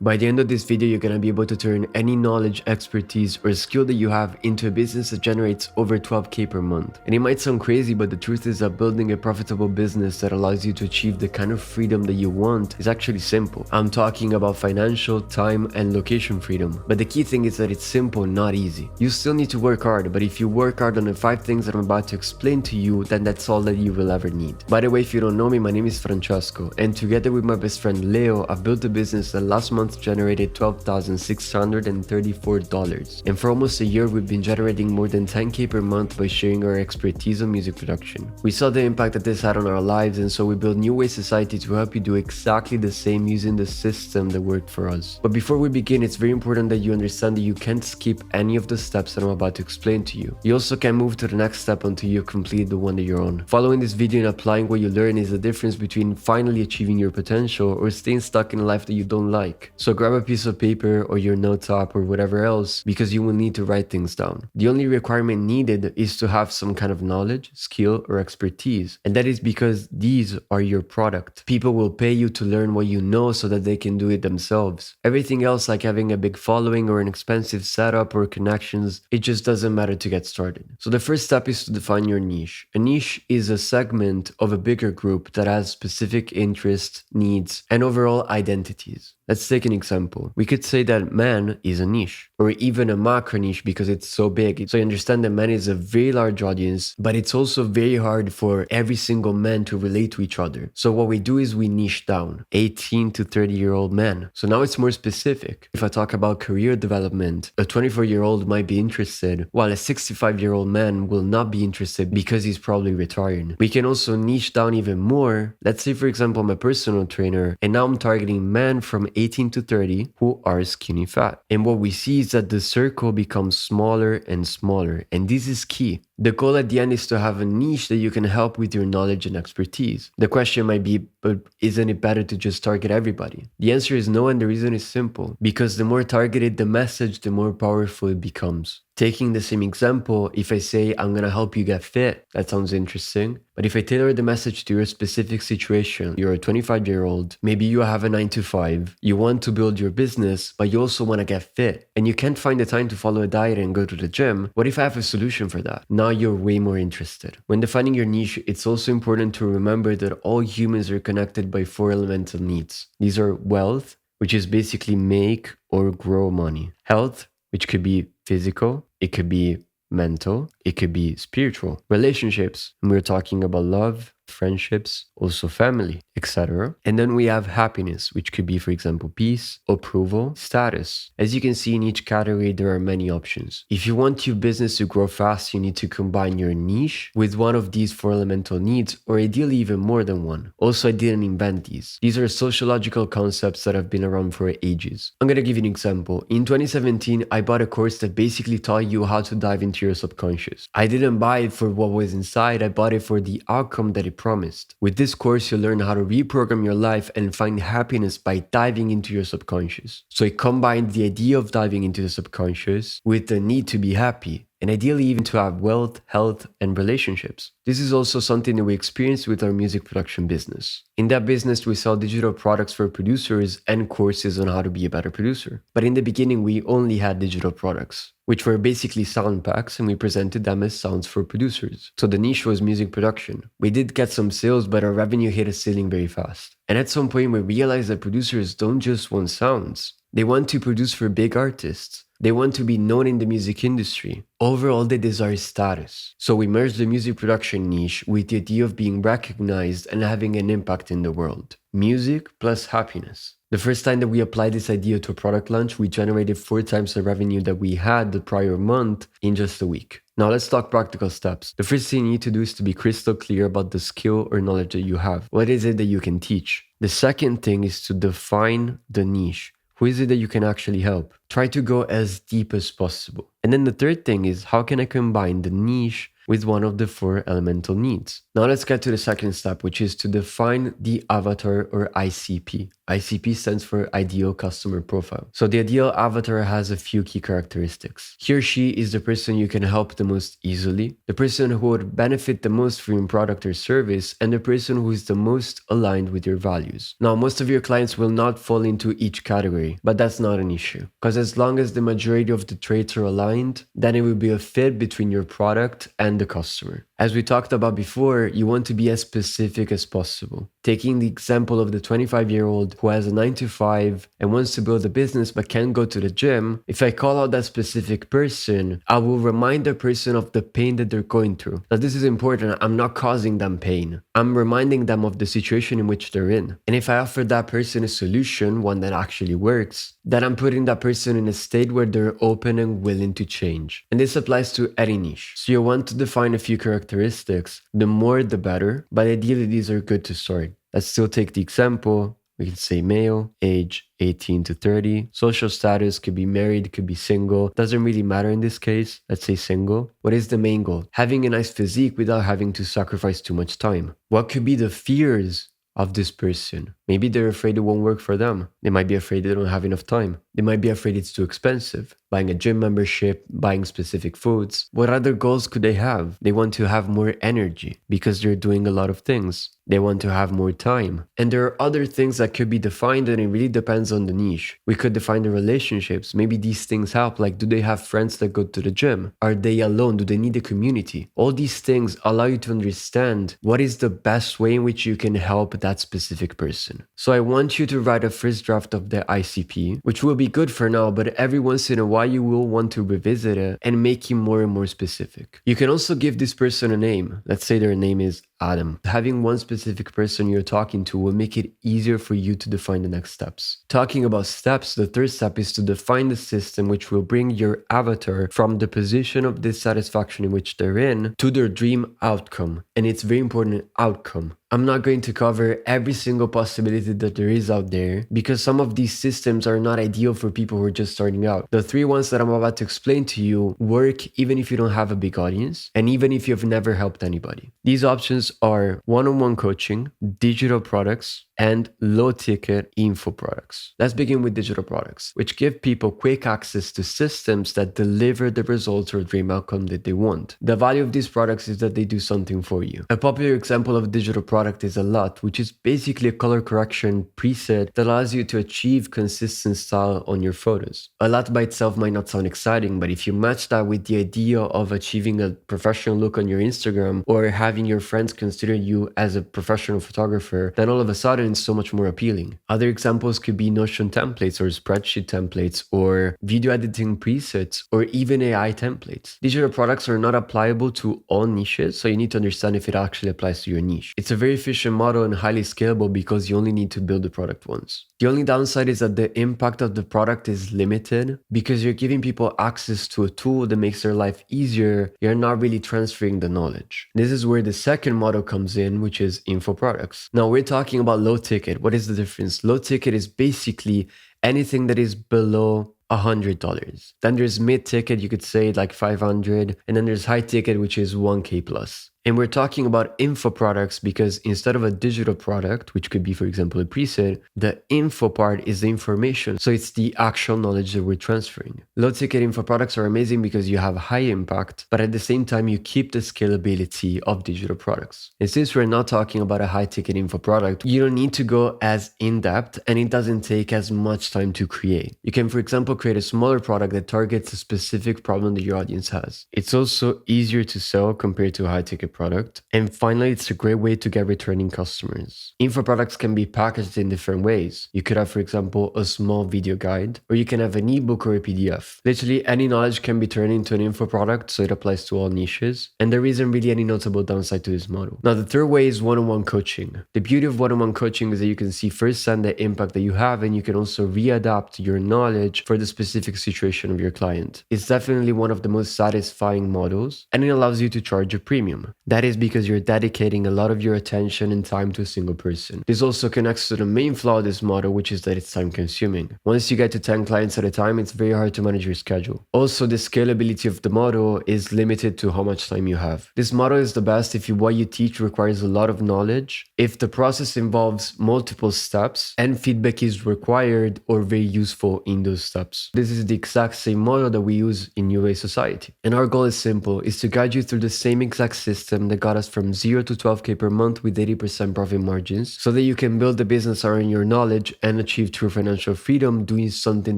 By the end of this video, you're gonna be able to turn any knowledge, expertise, or skill that you have into a business that generates over 12K per month. And it might sound crazy, but the truth is that building a profitable business that allows you to achieve the kind of freedom that you want is actually simple. I'm talking about financial, time, and location freedom. But the key thing is that it's simple, not easy. You still need to work hard, but if you work hard on the 5 things that I'm about to explain to you, then that's all that you will ever need. By the way, if you don't know me, my name is Francesco, and together with my best friend Leo, I've built a business that last month generated $12,634. And for almost a year, we've been generating more than 10K per month by sharing our expertise on music production. We saw the impact that this had on our lives, and so we built New Way Society to help you do exactly the same using the system that worked for us. But before we begin, it's very important that you understand that you can't skip any of the steps that I'm about to explain to you. You also can't move to the next step until you complete the one that you're on. Following this video and applying what you learn is the difference between finally achieving your potential or staying stuck in a life that you don't like. So grab a piece of paper or your notes app or whatever else, because you will need to write things down. The only requirement needed is to have some kind of knowledge, skill, or expertise. And that is because these are your product. People will pay you to learn what you know so that they can do it themselves. Everything else, like having a big following or an expensive setup or connections, it just doesn't matter to get started. So the first step is to define your niche. A niche is a segment of a bigger group that has specific interests, needs, and overall identities. Let's take an example. We could say that man is a niche, or even a macro niche because it's so big. So you understand that man is a very large audience, but it's also very hard for every single man to relate to each other. So what we do is we niche down, 18 to 30-year-old men. So now it's more specific. If I talk about career development, a 24-year-old might be interested, while a 65-year-old man will not be interested because he's probably retired. We can also niche down even more. Let's say, for example, I'm a personal trainer, and now I'm targeting men from 18 to 30 who are skinny fat. And what we see is that the circle becomes smaller and smaller. And this is key. The goal at the end is to have a niche that you can help with your knowledge and expertise. The question might be, but isn't it better to just target everybody? The answer is no, and the reason is simple. Because the more targeted the message, the more powerful it becomes. Taking the same example, if I say I'm gonna help you get fit, that sounds interesting. But if I tailor the message to your specific situation, you're a 25-year-old, maybe you have a 9 to 5, you want to build your business, but you also want to get fit, and you can't find the time to follow a diet and go to the gym. What if I have a solution for that? Now you're way more interested. When defining your niche, it's also important to remember that all humans are connected by 4 elemental needs. These are wealth, which is basically make or grow money. Health, which could be physical, it could be mental, it could be spiritual. Relationships, and we're talking about love, friendships, also family, etc. And then we have happiness, which could be, for example, peace, approval, status. As you can see in each category, there are many options. If you want your business to grow fast, you need to combine your niche with one of these 4 elemental needs, or ideally even more than one. Also, I didn't invent these. These are sociological concepts that have been around for ages. I'm gonna give you an example. In 2017, I bought a course that basically taught you how to dive into your subconscious. I didn't buy it for what was inside, I bought it for the outcome that it promised. With this course, you'll learn how to reprogram your life and find happiness by diving into your subconscious. So it combined the idea of diving into the subconscious with the need to be happy, and ideally even to have wealth, health, and relationships. This is also something that we experience with our music production business. In that business, we sell digital products for producers and courses on how to be a better producer. But in the beginning, we only had digital products, which were basically sound packs, and we presented them as sounds for producers. So the niche was music production. We did get some sales, but our revenue hit a ceiling very fast. And at some point, we realized that producers don't just want sounds. They want to produce for big artists. They want to be known in the music industry. Overall, they desire status. So we merged the music production niche with the idea of being recognized and having an impact in the world. Music plus happiness. The first time that we applied this idea to a product launch, we generated 4 times the revenue that we had the prior month in just a week. Now let's talk practical steps. The first thing you need to do is to be crystal clear about the skill or knowledge that you have. What is it that you can teach? The second thing is to define the niche. Who is it that you can actually help? Try to go as deep as possible. And then the third thing is, how can I combine the niche with one of the 4 elemental needs. Now let's get to the second step, which is to define the avatar or ICP. ICP stands for Ideal Customer Profile. So the ideal avatar has a few key characteristics. He or she is the person you can help the most easily, the person who would benefit the most from your product or service, and the person who is the most aligned with your values. Now, most of your clients will not fall into each category, but that's not an issue, because as long as the majority of the traits are aligned, then it will be a fit between your product and the customer. As we talked about before, you want to be as specific as possible. Taking the example of the 25-year-old who has a 9 to 5 and wants to build a business but can't go to the gym, if I call out that specific person, I will remind the person of the pain that they're going through. Now, this is important. I'm not causing them pain. I'm reminding them of the situation in which they're in. And if I offer that person a solution, one that actually works, then I'm putting that person in a state where they're open and willing to change. And this applies to any niche. So you want to define a few characteristics. The more, the better. But ideally, these are good to start. Let's still take the example. We can say male, age 18 to 30. Social status could be married, could be single. Doesn't really matter in this case. Let's say single. What is the main goal? Having a nice physique without having to sacrifice too much time. What could be the fears of this person? Maybe they're afraid it won't work for them. They might be afraid they don't have enough time. They might be afraid it's too expensive. Buying a gym membership, buying specific foods. What other goals could they have? They want to have more energy because they're doing a lot of things. They want to have more time. And there are other things that could be defined, and it really depends on the niche. We could define the relationships. Maybe these things help. Like, do they have friends that go to the gym? Are they alone? Do they need a community? All these things allow you to understand what is the best way in which you can help that specific person. So I want you to write a first draft of the ICP, which will be good for now, but every once in a while you will want to revisit it and make it more and more specific. You can also give this person a name. Let's say their name is Adam. Having one specific person you're talking to will make it easier for you to define the next steps. Talking about steps, the third step is to define the system which will bring your avatar from the position of dissatisfaction in which they're in to their dream outcome. And it's very important, outcome. I'm not going to cover every single possibility that there is out there because some of these systems are not ideal for people who are just starting out. The 3 ones that I'm about to explain to you work even if you don't have a big audience and even if you've never helped anybody. These options are one-on-one coaching, digital products, and low-ticket info products. Let's begin with digital products, which give people quick access to systems that deliver the results or dream outcome that they want. The value of these products is that they do something for you. A popular example of a digital product is LUT, which is basically a color correction preset that allows you to achieve consistent style on your photos. LUT by itself might not sound exciting, but if you match that with the idea of achieving a professional look on your Instagram or having your friends consider you as a professional photographer, then all of a sudden it's so much more appealing. Other examples could be Notion templates or spreadsheet templates or video editing presets or even AI templates. Digital products are not applicable to all niches, so you need to understand if it actually applies to your niche. It's a very efficient model and highly scalable because you only need to build the product once. The only downside is that the impact of the product is limited because you're giving people access to a tool that makes their life easier. You're not really transferring the knowledge. This is where the second model comes in, which is info products. Now we're talking about low ticket. What is the difference? Low ticket is basically anything that is below $100. Then there's mid ticket, you could say like 500, and then there's high ticket, which is 1K plus. And we're talking about info products because instead of a digital product, which could be, for example, a preset, the info part is the information. So it's the actual knowledge that we're transferring. Low ticket info products are amazing because you have high impact, but at the same time, you keep the scalability of digital products. And since we're not talking about a high ticket info product, you don't need to go as in depth and it doesn't take as much time to create. You can, for example, create a smaller product that targets a specific problem that your audience has. It's also easier to sell compared to a high ticket product. And finally, it's a great way to get returning customers. Info products can be packaged in different ways. You could have, for example, a small video guide, or you can have an ebook or a PDF. Literally any knowledge can be turned into an info product, so it applies to all niches. And there isn't really any notable downside to this model. Now, the third way is one-on-one coaching. The beauty of one-on-one coaching is that you can see firsthand the impact that you have, and you can also readapt your knowledge for the specific situation of your client. It's definitely one of the most satisfying models, and it allows you to charge a premium. That is because you're dedicating a lot of your attention and time to a single person. This also connects to the main flaw of this model, which is that it's time consuming. Once you get to 10 clients at a time, it's very hard to manage your schedule. Also, the scalability of the model is limited to how much time you have. This model is the best if what you teach requires a lot of knowledge, if the process involves multiple steps, and feedback is required or very useful in those steps. This is the exact same model that we use in UA Society. And our goal is simple, is to guide you through the same exact system that got us from 0 to 12K per month with 80% profit margins, so that you can build a business around your knowledge and achieve true financial freedom doing something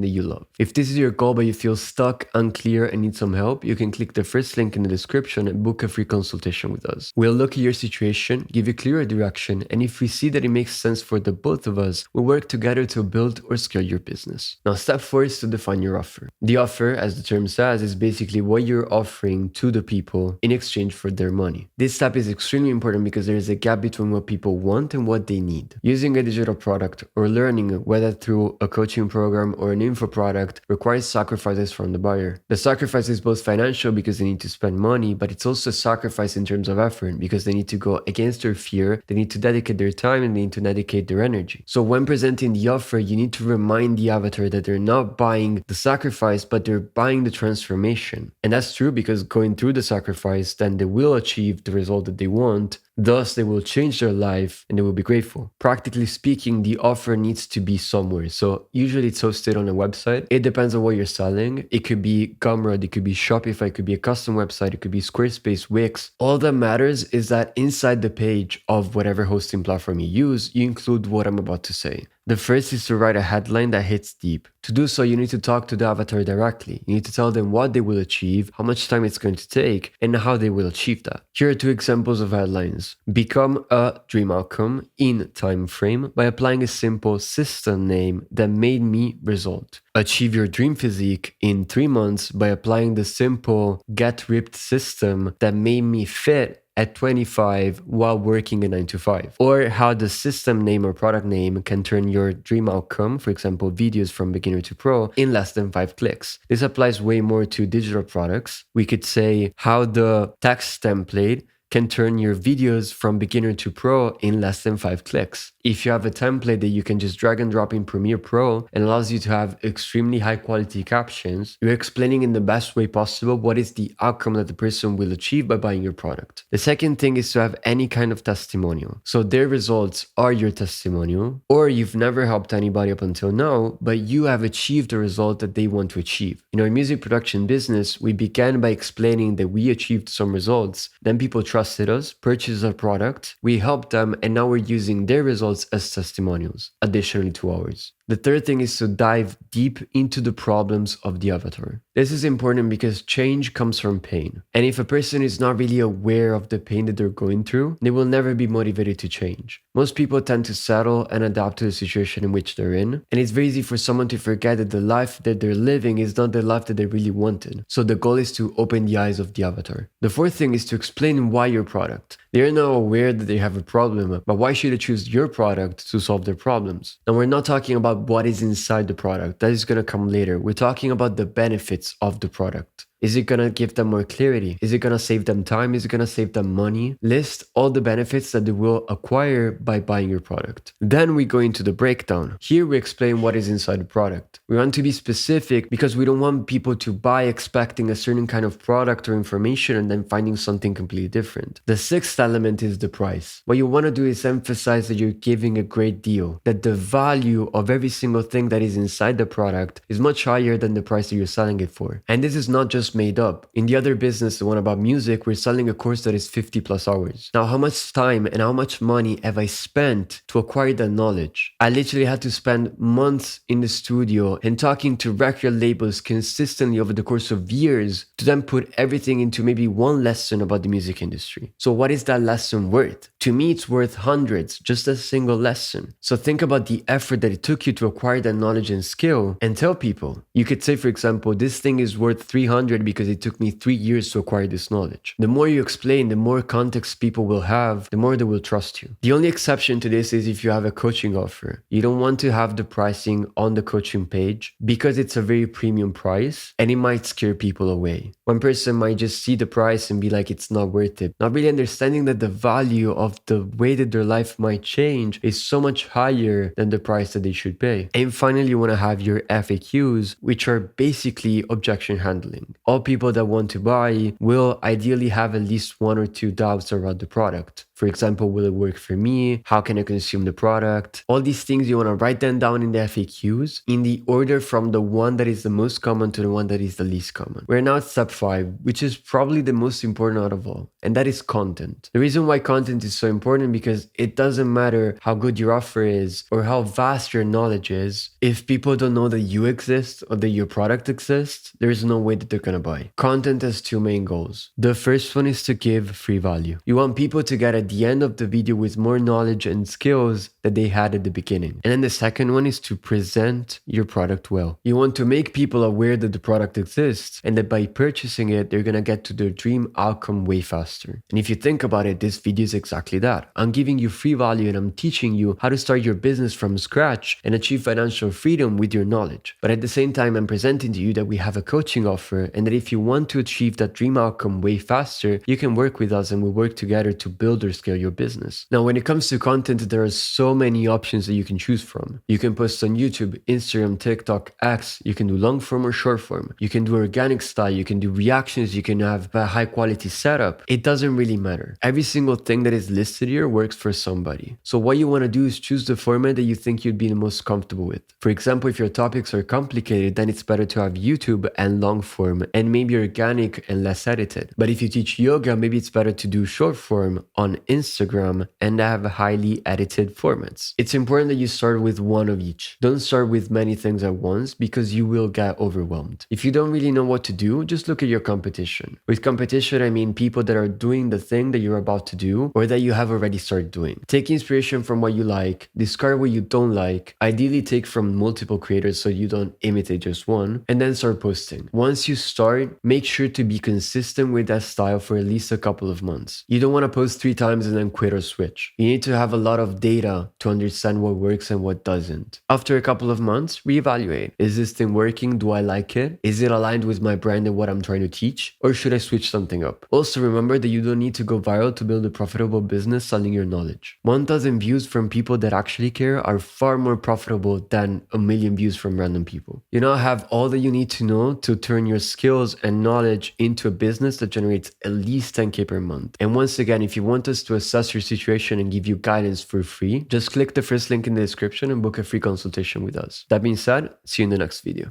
that you love. If this is your goal but you feel stuck, unclear, and need some help, you can click the first link in the description and book a free consultation with us. We'll look at your situation, give you clearer direction, and if we see that it makes sense for the both of us, we'll work together to build or scale your business. Now, step 4 is to define your offer. The offer, as the term says, is basically what you're offering to the people in exchange for their money. This step is extremely important because there is a gap between what people want and what they need. Using a digital product or learning, whether through a coaching program or an info product, requires sacrifices from the buyer. The sacrifice is both financial because they need to spend money, but it's also a sacrifice in terms of effort because they need to go against their fear, they need to dedicate their time, and they need to dedicate their energy. So when presenting the offer, you need to remind the avatar that they're not buying the sacrifice, but they're buying the transformation. And that's true because going through the sacrifice, then they will achieve the result that they want. Thus, they will change their life and they will be grateful. Practically speaking, the offer needs to be somewhere. So usually it's hosted on a website. It depends on what you're selling. It could be Gumroad, it could be Shopify, it could be a custom website, it could be Squarespace, Wix. All that matters is that inside the page of whatever hosting platform you use, you include what I'm about to say. The first is to write a headline that hits deep. To do so, you need to talk to the avatar directly. You need to tell them what they will achieve, how much time it's going to take, and how they will achieve that. Here are 2 examples of headlines. Become a dream outcome in time frame by applying a simple system name that made me result. Achieve your dream physique in 3 months by applying the simple get ripped system that made me fit at 25 while working a 9 to 5. Or how the system name or product name can turn your dream outcome, for example, videos from beginner to pro, in less than 5 clicks. This applies way more to digital products. We could say how the text template can turn your videos from beginner to pro in less than 5 clicks. If you have a template that you can just drag and drop in Premiere Pro and allows you to have extremely high quality captions, you're explaining in the best way possible what is the outcome that the person will achieve by buying your product. The second thing is to have any kind of testimonial. So their results are your testimonial, or you've never helped anybody up until now, but you have achieved the result that they want to achieve. In our music production business, we began by explaining that we achieved some results, then people trusted us, purchased our product, we helped them, and now we're using their results as testimonials, additionally to ours. The third thing is to dive deep into the problems of the avatar. This is important because change comes from pain. And if a person is not really aware of the pain that they're going through, they will never be motivated to change. Most people tend to settle and adapt to the situation in which they're in. And it's very easy for someone to forget that the life that they're living is not the life that they really wanted. So the goal is to open the eyes of the avatar. The fourth thing is to explain why your product. They're now aware that they have a problem, but why should they choose your product to solve their problems? And we're not talking about what is inside the product. That is going to come later. We're talking about the benefits of the product. Is it going to give them more clarity? Is it going to save them time? Is it going to save them money? List all the benefits that they will acquire by buying your product. Then we go into the breakdown. Here we explain what is inside the product. We want to be specific because we don't want people to buy expecting a certain kind of product or information and then finding something completely different. The sixth element is the price. What you want to do is emphasize that you're giving a great deal, that the value of every single thing that is inside the product is much higher than the price that you're selling it for. And this is not just made up. In the other business, the one about music, we're selling a course that is 50 plus hours. Now, how much time and how much money have I spent to acquire that knowledge? I literally had to spend months in the studio and talking to record labels consistently over the course of years to then put everything into maybe one lesson about the music industry. So what is that lesson worth? To me, it's worth hundreds, just a single lesson. So think about the effort that it took you to acquire that knowledge and skill and tell people. You could say, for example, this thing is worth $300 100 because it took me 3 years to acquire this knowledge. The more you explain, the more context people will have, the more they will trust you. The only exception to this is if you have a coaching offer. You don't want to have the pricing on the coaching page because it's a very premium price and it might scare people away. One person might just see the price and be like, it's not worth it. Not really understanding that the value of the way that their life might change is so much higher than the price that they should pay. And finally, you want to have your FAQs, which are basically objection handling. All people that want to buy will ideally have at least 1 or 2 doubts around the product. For example, will it work for me? How can I consume the product? All these things, you want to write them down in the FAQs in the order from the one that is the most common to the one that is the least common. We're now at step 5, which is probably the most important out of all, and that is content. The reason why content is so important because it doesn't matter how good your offer is or how vast your knowledge is. If people don't know that you exist or that your product exists, there's no way that they're going to buy. Content has 2 main goals. The first one is to give free value. You want people to get at the end of the video with more knowledge and skills that they had at the beginning. And then the second one is to present your product well. You want to make people aware that the product exists and that by purchasing it, they're going to get to their dream outcome way faster. And if you think about it, this video is exactly that. I'm giving you free value and I'm teaching you how to start your business from scratch and achieve financial freedom with your knowledge. But at the same time, I'm presenting to you that we have a coaching offer and that if you want to achieve that dream outcome way faster, you can work with us and we'll work together to build or scale your business. Now, when it comes to content, there are so many options that you can choose from. You can post on YouTube, Instagram, TikTok, X. You can do long form or short form. You can do organic style. You can do reactions. You can have a high quality setup. It doesn't really matter. Every single thing that is listed here works for somebody. So what you want to do is choose the format that you think you'd be the most comfortable with. For example, if your topics are complicated, then it's better to have YouTube and long form and maybe organic and less edited. But if you teach yoga, maybe it's better to do short form on Instagram and have highly edited formats. It's important that you start with one of each. Don't start with many things at once because you will get overwhelmed. If you don't really know what to do, just look at your competition. With competition, I mean people that are doing the thing that you're about to do or that you have already started doing. Take inspiration from what you like, discard what you don't like, ideally take from multiple creators so you don't imitate just one, and then start posting. Once you start, make sure to be consistent with that style for at least a couple of months. You don't want to post 3 times and then quit or switch. You need to have a lot of data to understand what works and what doesn't. After a couple of months, reevaluate. Is this thing working? Do I like it? Is it aligned with my brand and what I'm trying to teach? Or should I switch something up? Also remember that you don't need to go viral to build a profitable business selling your knowledge. 1,000 views from people that actually care are far more profitable than 1,000,000 views from random people. You now have all that you need to know to turn your skills and knowledge into a business that generates at least 10K per month. And once again, if you want us to assess your situation and give you guidance for free, just click the first link in the description and book a free consultation with us. That being said, see you in the next video.